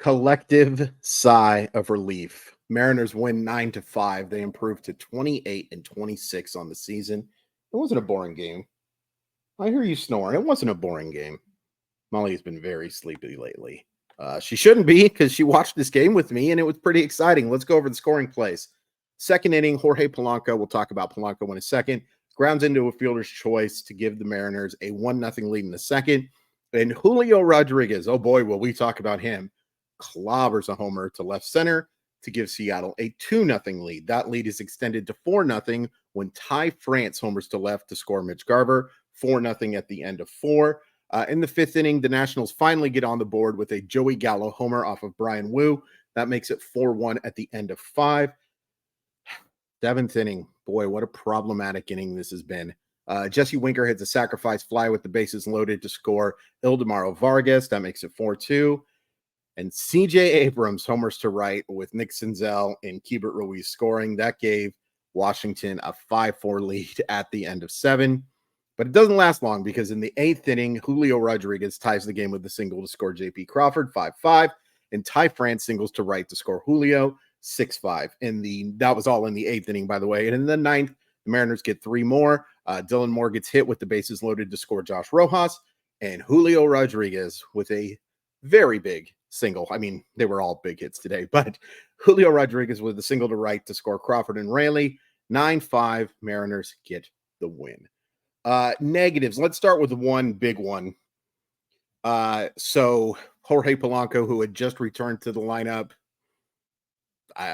Collective sigh of relief. Mariners win 9-5. They improved to 28-26 on the season. It wasn't a boring game. I hear you snoring. It wasn't a boring game. Molly has been very sleepy lately. She shouldn't be because she watched this game with me and it was pretty exciting. Let's go over the scoring plays. Second inning, Jorge Polanco, we'll talk about Polanco in a second, grounds into a fielder's choice to give the Mariners a 1-0 lead in the second. And Julio Rodriguez, oh boy, will we talk about him, clobbers a homer to left center to give Seattle a 2-0 lead. That lead is extended to 4-0 when Ty France homers to left to score Mitch Garver, 4-0 at the end of 4. In the fifth inning, the Nationals finally get on the board with a Joey Gallo homer off of Brian Wu. That makes it 4-1 at the end of 5. Seventh inning, boy, what a problematic inning this has been. Jesse Winker hits a sacrifice fly with the bases loaded to score Ildemaro Vargas. That makes it 4-2. And CJ Abrams homers to right with Nick Senzel and Keibert Ruiz scoring. That gave Washington a 5-4 lead at the end of 7. But it doesn't last long because in the 8th inning, Julio Rodriguez ties the game with a single to score J.P. Crawford, 5-5. And Ty France singles to right to score Julio, 6-5. That was all in the 8th inning, by the way. And in the 9th, the Mariners get 3 more. Dylan Moore gets hit with the bases loaded to score Josh Rojas. And Julio Rodriguez with a very big single. I mean, they were all big hits today, but Julio Rodriguez with a single to right to score Crawford and Raley. 9-5. Mariners get the win. Negatives. Let's start with one big one. So Jorge Polanco, who had just returned to the lineup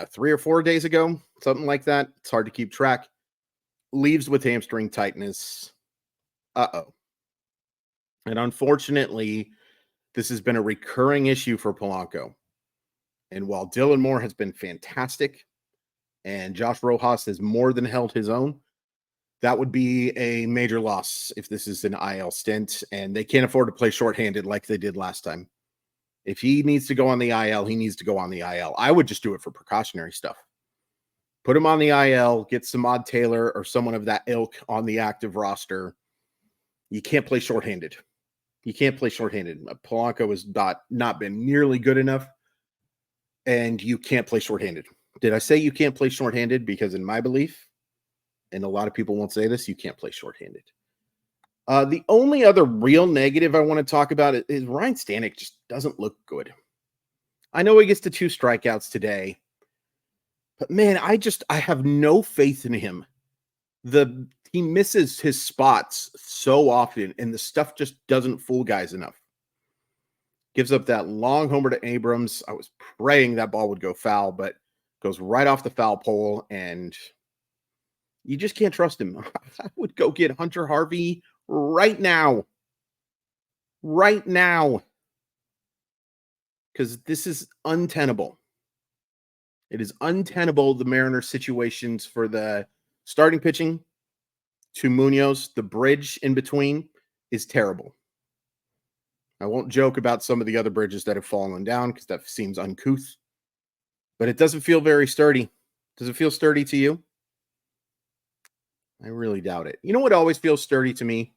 3 or 4 days ago, something like that. It's hard to keep track. Leaves with hamstring tightness. And unfortunately, this has been a recurring issue for Polanco. And while Dylan Moore has been fantastic and Josh Rojas has more than held his own, that would be a major loss if this is an IL stint, and they can't afford to play shorthanded like they did last time. If he needs to go on the IL, he needs to go on the IL. I would just do it for precautionary stuff. Put him on the IL, get Samad Taylor or someone of that ilk on the active roster. You can't play shorthanded. You can't play shorthanded. Polanco has not been nearly good enough, and you can't play shorthanded. Did I say you can't play shorthanded? Because in my belief, and a lot of people won't say this, you can't play shorthanded. The only other real negative I want to talk about is Ryne Stanek just doesn't look good. I know he gets to 2 strikeouts today, but man, I have no faith in him. He misses his spots so often, and the stuff just doesn't fool guys enough. Gives up that long homer to Abrams. I was praying that ball would go foul, but goes right off the foul pole, and you just can't trust him. I would go get Hunter Harvey right now. Right now. Because this is untenable. It is untenable, the Mariners situations for the starting pitching to Munoz. The bridge in between is terrible. I won't joke about some of the other bridges that have fallen down because that seems uncouth. But it doesn't feel very sturdy. Does it feel sturdy to you? I really doubt it. You know what always feels sturdy to me?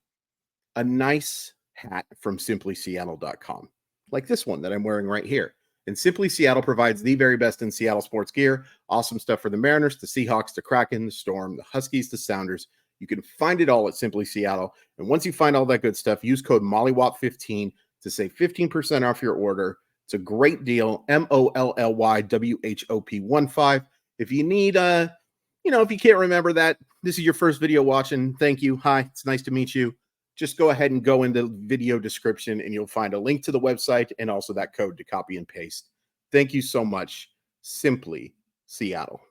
A nice hat from simplyseattle.com, like this one that I'm wearing right here. And Simply Seattle provides the very best in Seattle sports gear. Awesome stuff for the Mariners, the Seahawks, the Kraken, the Storm, the Huskies, the Sounders. You can find it all at Simply Seattle. And once you find all that good stuff, use code MOLLYWOP15 to save 15% off your order. It's a great deal. MOLLYWHOP15. If you need if you can't remember that, this is your first video watching, thank you. Hi, it's nice to meet you. Just go ahead and go in the video description and you'll find a link to the website and also that code to copy and paste. Thank you so much. Simply Seattle.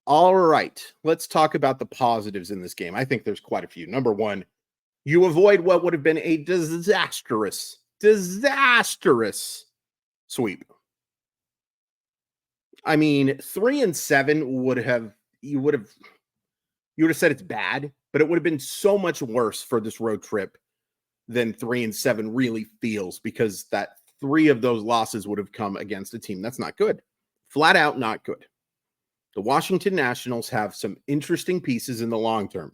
All right, let's talk about the positives in this game. I think there's quite a few. Number one, you avoid what would have been a disastrous sweep. I mean, 3-7 you would have said it's bad, but it would have been so much worse for this road trip than 3-7 really feels, because that 3 of those losses would have come against a team that's not good. Flat out not good. The Washington Nationals have some interesting pieces in the long term,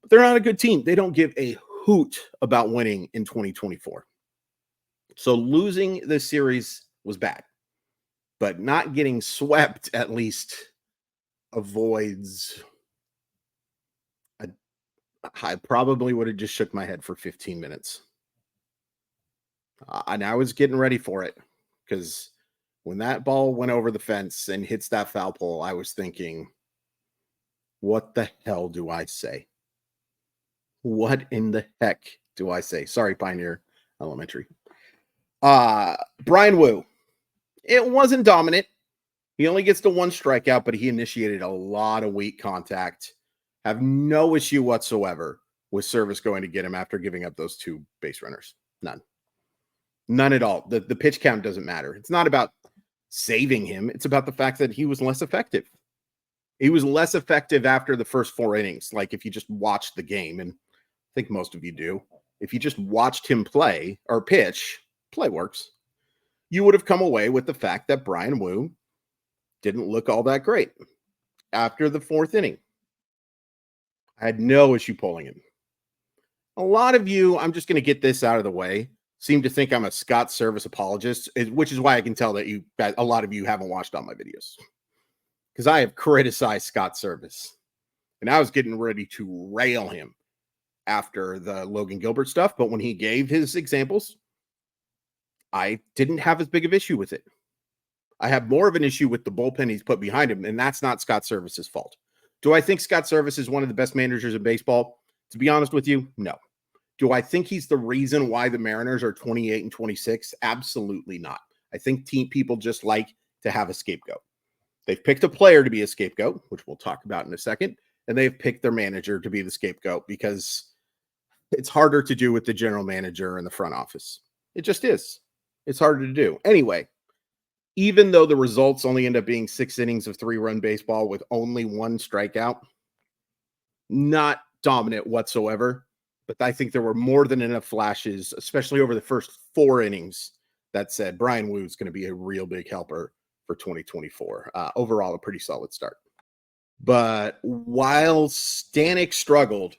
but they're not a good team. They don't give a hoot about winning in 2024. So losing this series was bad, but not getting swept at least avoids. I probably would have just shook my head for 15 minutes. And I was getting ready for it because when that ball went over the fence and hits that foul pole, I was thinking, what the hell do I say? What in the heck do I say? Sorry, Pioneer Elementary. Brian Wu. It wasn't dominant. He only gets to one strikeout, but he initiated a lot of weak contact. Have no issue whatsoever with Service going to get him after giving up those 2 base runners. None. None at all. The pitch count doesn't matter. It's not about saving him. It's about the fact that he was less effective. He was less effective after the first 4 innings. Like if you just watched the game, and I think most of you do, if you just watched him play or pitch, play works, you would have come away with the fact that Brian Wu didn't look all that great after the 4th inning. I had no issue pulling him. A lot of you, I'm just going to get this out of the way, seem to think I'm a Scott Service apologist, which is why I can tell that you guys, a lot of you haven't watched all my videos, because I have criticized Scott Service, and I was getting ready to rail him after the Logan Gilbert stuff. But when he gave his examples, I didn't have as big of issue with it. I have more of an issue with the bullpen he's put behind him, and that's not Scott Service's fault. Do I think Scott Service is one of the best managers in baseball? To be honest with you, no. Do I think he's the reason why the Mariners are 28 and 26? Absolutely not. I think people just like to have a scapegoat. They've picked a player to be a scapegoat, which we'll talk about in a second, and they've picked their manager to be the scapegoat because it's harder to do with the general manager and the front office. It just is. It's harder to do. Anyway, even though the results only end up being 6 innings of 3-run baseball with only 1 strikeout, not dominant whatsoever, but I think there were more than enough flashes, especially over the first 4 innings, that said Brian Wu is going to be a real big helper for 2024. Overall, a pretty solid start. But while Stanek struggled,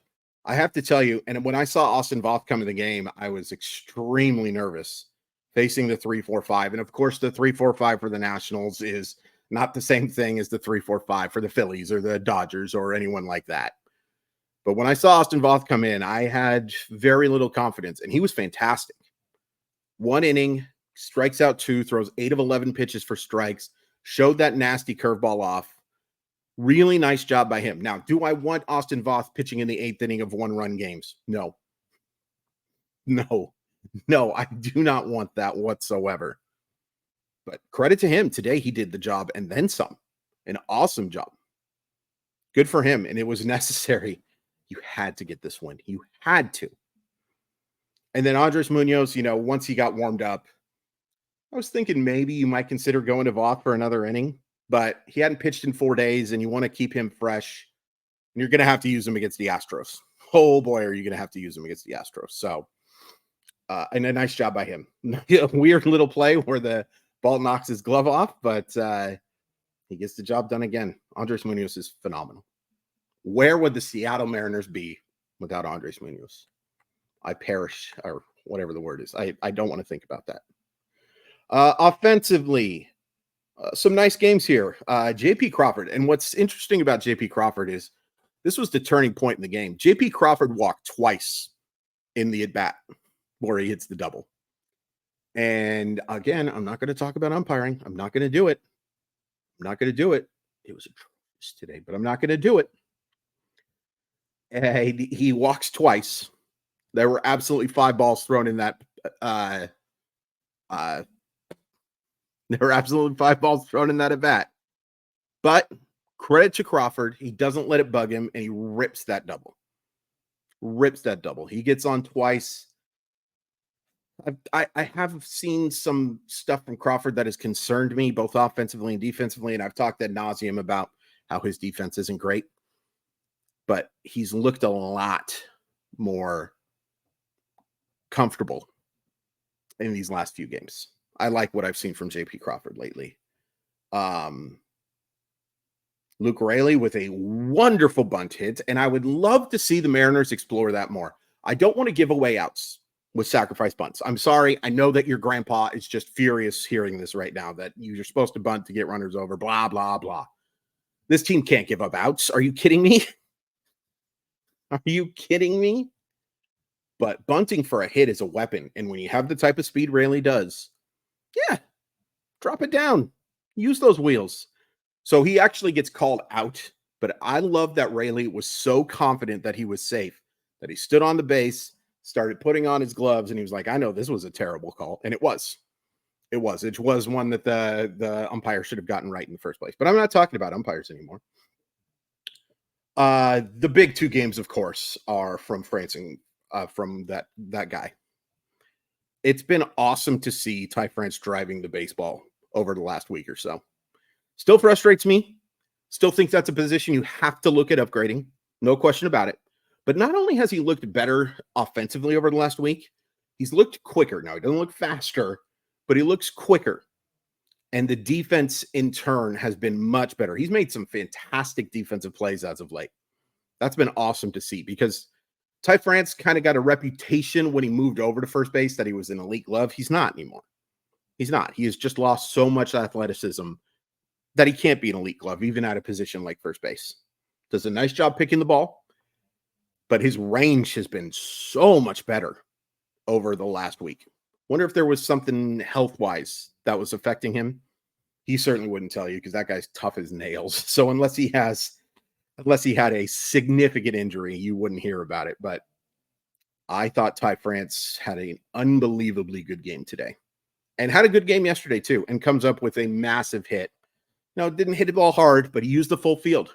I have to tell you, and when I saw Austin Voth come in the game, I was extremely nervous facing the 3-4-5. And of course, the 3-4-5 for the Nationals is not the same thing as the 3-4-5 for the Phillies or the Dodgers or anyone like that. But when I saw Austin Voth come in, I had very little confidence, and he was fantastic. 1 inning, strikes out 2, throws 8 of 11 pitches for strikes, showed that nasty curveball off. Really nice job by him. Now, do I want Austin Voth pitching in the 8th inning of 1-run games? No. No, I do not want that whatsoever. But credit to him. Today, he did the job and then some. An awesome job. Good for him, and it was necessary. You had to get this win. You had to. And then Andres Munoz, once he got warmed up, I was thinking maybe you might consider going to Voth for another inning, but he hadn't pitched in 4 days, and you want to keep him fresh, and you're going to have to use him against the Astros. Oh, boy, are you going to have to use him against the Astros. So, and a nice job by him. Weird little play where the ball knocks his glove off, but he gets the job done again. Andres Munoz is phenomenal. Where would the Seattle Mariners be without Andres Munoz? I perish, or whatever the word is. I don't want to think about that. Offensively, some nice games here. J.P. Crawford. And what's interesting about J.P. Crawford is this was the turning point in the game. J.P. Crawford walked twice in the at-bat where he hits the double. And again, I'm not going to talk about umpiring. I'm not going to do it. It was atrocious today, but I'm not going to do it. He walks twice. There were absolutely 5 balls thrown in that. There were absolutely 5 balls thrown in that at bat. But credit to Crawford, he doesn't let it bug him, and he rips that double. He gets on twice. I have seen some stuff from Crawford that has concerned me, both offensively and defensively, and I've talked ad nauseum about how his defense isn't great. But he's looked a lot more comfortable in these last few games. I like what I've seen from J.P. Crawford lately. Luke Raley with a wonderful bunt hit, and I would love to see the Mariners explore that more. I don't want to give away outs with sacrifice bunts. I'm sorry. I know that your grandpa is just furious hearing this right now, that you're supposed to bunt to get runners over, blah, blah, blah. This team can't give up outs. Are you kidding me? Are you kidding me? But bunting for a hit is a weapon. And when you have the type of speed Rayleigh does, yeah, drop it down. Use those wheels. So he actually gets called out. But I love that Rayleigh was so confident that he was safe that he stood on the base, started putting on his gloves, and he was like, I know this was a terrible call. And it was. It was. It was one that the umpire should have gotten right in the first place. But I'm not talking about umpires anymore. The big two games, of course, are from France and from that guy. It's been awesome to see Ty France driving the baseball over the last week or so. Still frustrates me. Still think that's a position you have to look at upgrading. No question about it. But not only has he looked better offensively over the last week, he's looked quicker. Now, he doesn't look faster, but he looks quicker. And the defense, in turn, has been much better. He's made some fantastic defensive plays as of late. That's been awesome to see, because Ty France kind of got a reputation when he moved over to first base that he was an elite glove. He's not anymore. He's not. He has just lost so much athleticism that he can't be an elite glove, even at a position like first base. Does a nice job picking the ball, but his range has been so much better over the last week. Wonder if there was something health-wise that was affecting him. He certainly wouldn't tell you, because that guy's tough as nails. So unless he had a significant injury, you wouldn't hear about it. But I thought Ty France had an unbelievably good game today, and had a good game yesterday too, and comes up with a massive hit. No, didn't hit the ball hard, but he used the full field.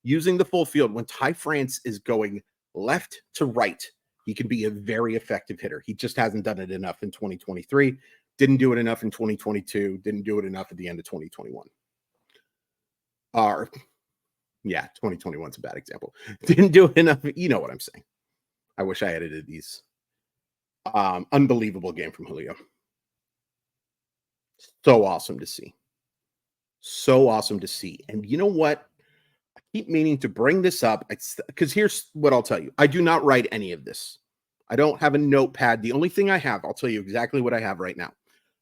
Using the full field, when Ty France is going left to right, he can be a very effective hitter. He just hasn't done it enough in 2023. Didn't do it enough in 2022. Didn't do it enough at the end of 2021. Yeah, 2021 is a bad example. Didn't do it enough. You know what I'm saying. I wish I edited these. Unbelievable game from Julio. So awesome to see. So awesome to see. And you know what? I keep meaning to bring this up, because here's what I'll tell you. I do not write any of this. I don't have a notepad. The only thing I have, I'll tell you exactly what I have right now.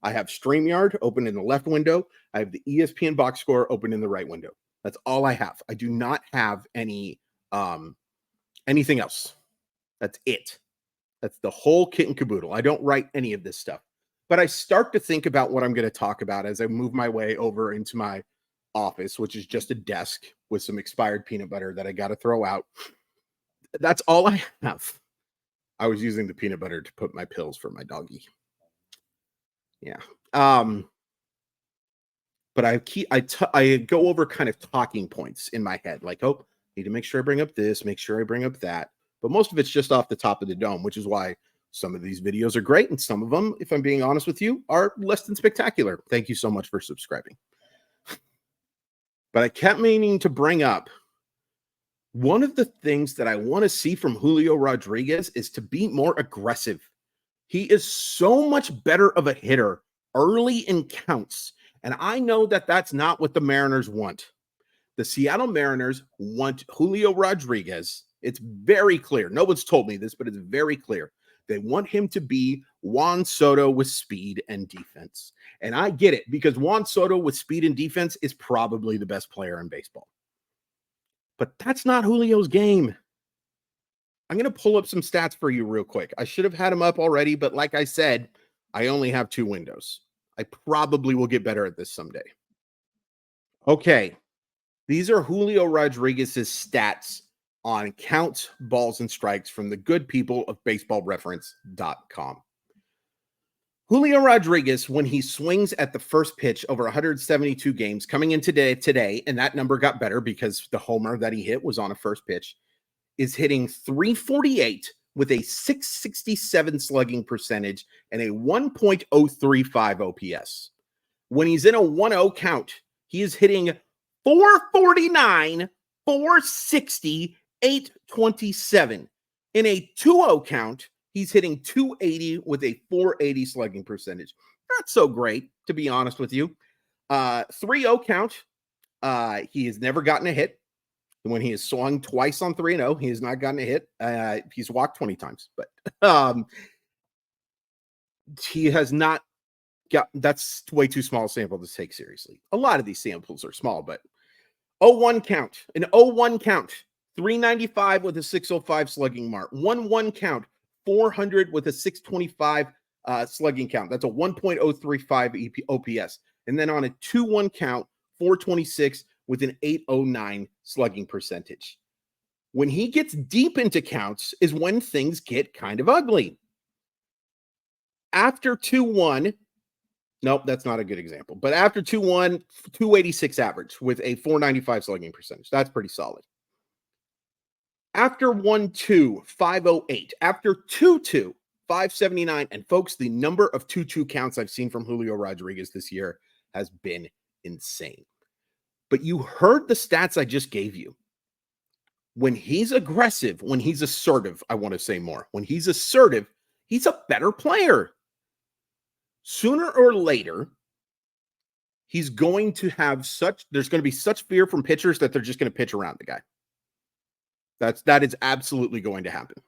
I have StreamYard open in the left window. I have the ESPN box score open in the right window. That's all I have. I do not have anything else. That's it. That's the whole kit and caboodle. I don't write any of this stuff. But I start to think about what I'm going to talk about as I move my way over into my office, which is just a desk with some expired peanut butter that I got to throw out. That's all I have. I was using the peanut butter to put my pills for my doggy. Yeah. But I go over kind of talking points in my head, like, oh, need to make sure I bring up this, make sure I bring up that. But most of it's just off the top of the dome, which is why some of these videos are great, and some of them, if I'm being honest with you, are less than spectacular. Thank you so much for subscribing. But I kept meaning to bring up, one of the things that I want to see from Julio Rodriguez is to be more aggressive. He is so much better of a hitter early in counts. And I know that that's not what the Mariners want. The Seattle Mariners want Julio Rodriguez. It's very clear. No one's told me this, but it's very clear. They want him to be Juan Soto with speed and defense. And I get it, because Juan Soto with speed and defense is probably the best player in baseball. But that's not Julio's game. I'm going to pull up some stats for you real quick. I should have had them up already, but like I said, I only have 2 windows. I probably will get better at this someday. Okay. These are Julio Rodriguez's stats on counts, balls, and strikes from the good people of baseballreference.com. Julio Rodriguez, when he swings at the first pitch over 172 games, coming in today, and that number got better because the homer that he hit was on a first pitch, is hitting 348 with a 667 slugging percentage and a 1.035 OPS. When he's in a 1-0 count, he is hitting 449, 460, 827. In a 2-0 count, he's hitting 280 with a 480 slugging percentage. Not so great, to be honest with you. 3-0 count, he has never gotten a hit. When he has swung twice on 3-0, he has not gotten a hit. He's walked 20 times, but he has not got, that's way too small a sample to take seriously. A lot of these samples are small, but 0-1 count, an 0-1 count, 395 with a 605 slugging mark, 1-1 count, 400 with a 625 slugging count. That's a 1.035 OPS. And then on a 2-1 count, 426 with an 809 slugging percentage. When he gets deep into counts is when things get kind of ugly. After 2-1, nope, that's not a good example. But after 2-1, 286 average with a 495 slugging percentage. That's pretty solid. After 1-2, 508. After 2-2, 579. And folks, the number of 2-2 counts I've seen from Julio Rodriguez this year has been insane. But you heard the stats I just gave you. When he's aggressive, when he's assertive, I want to say more. When he's assertive, he's a better player. Sooner or later, he's going to have there's going to be such fear from pitchers that they're just going to pitch around the guy. That is absolutely going to happen.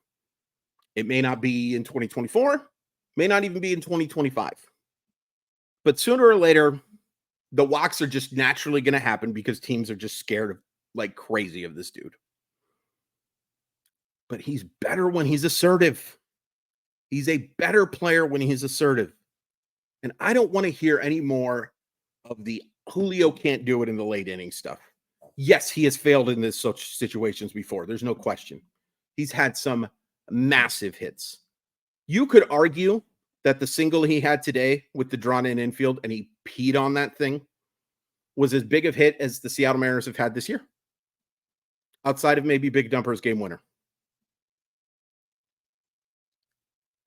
It may not be in 2024, may not even be in 2025. But sooner or later, the walks are just naturally going to happen because teams are just scared of like crazy of this dude. But he's better when he's assertive. He's a better player when he's assertive. And I don't want to hear any more of the Julio can't do it in the late inning stuff. Yes, he has failed in such situations before. There's no question. He's had some massive hits. You could argue that the single he had today with the drawn-in infield and he peed on that thing was as big of a hit as the Seattle Mariners have had this year. Outside of maybe Big Dumper's game winner.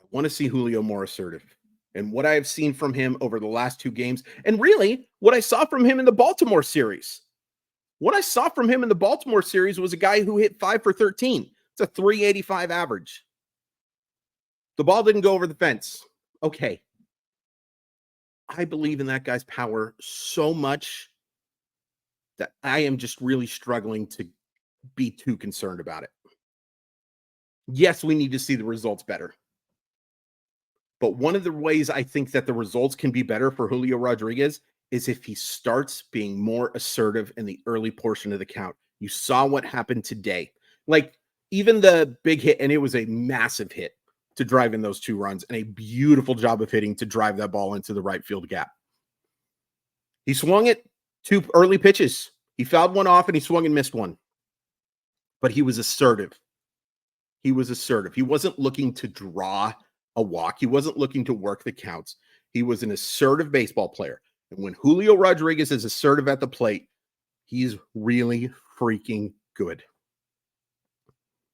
I want to see Julio more assertive. And what I have seen from him over the last 2 games, and really what I saw from him in the Baltimore series. What I saw from him in the Baltimore series was a guy who hit 5 for 13. It's a 385 average. The ball didn't go over the fence. Okay. I believe in that guy's power so much that I am just really struggling to be too concerned about it. Yes, we need to see the results better. But one of the ways I think that the results can be better for Julio Rodriguez is if he starts being more assertive in the early portion of the count. You saw what happened today. Like even the big hit, and it was a massive hit to drive in those 2 runs and a beautiful job of hitting to drive that ball into the right field gap. He swung it 2 early pitches. He fouled one off and he swung and missed one. But he was assertive. He was assertive. He wasn't looking to draw a walk. He wasn't looking to work the counts. He was an assertive baseball player. And when Julio Rodriguez is assertive at the plate, he's really freaking good.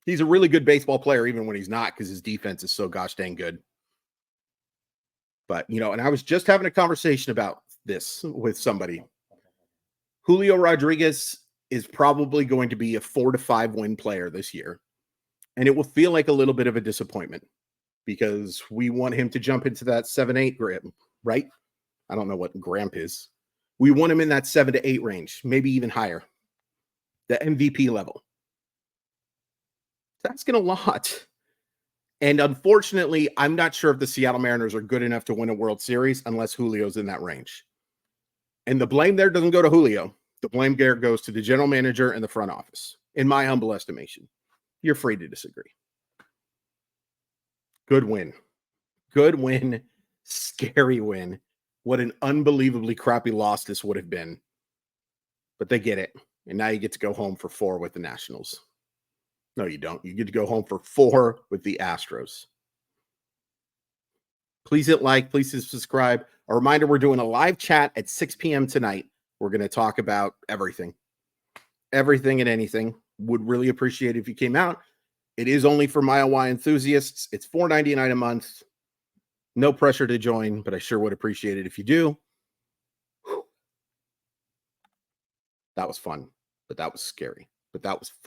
He's a really good baseball player, even when he's not, because his defense is so gosh dang good. But, and I was just having a conversation about this with somebody. Julio Rodriguez is probably going to be a 4 to 5 win player this year. And it will feel like a little bit of a disappointment because we want him to jump into that 7-8 grip, right? I don't know what Gramp is. We want him in that 7 to 8 range, maybe even higher. The MVP level. That's going a lot. And unfortunately, I'm not sure if the Seattle Mariners are good enough to win a World Series unless Julio's in that range. And the blame there doesn't go to Julio. The blame there goes to the general manager and the front office, in my humble estimation. You're free to disagree. Good win. Good win. Scary win. What an unbelievably crappy loss this would have been. But they get it. And now you get to go home for 4 with the Nationals. No, you don't. You get to go home for 4 with the Astros. Please hit like. Please subscribe. A reminder, we're doing a live chat at 6 p.m. tonight. We're going to talk about everything. Everything and anything. Would really appreciate it if you came out. It is only for Mile Y enthusiasts. It's $4.99 a month. No pressure to join, but I sure would appreciate it if you do. Whew. That was fun, but that was scary. But that was fun.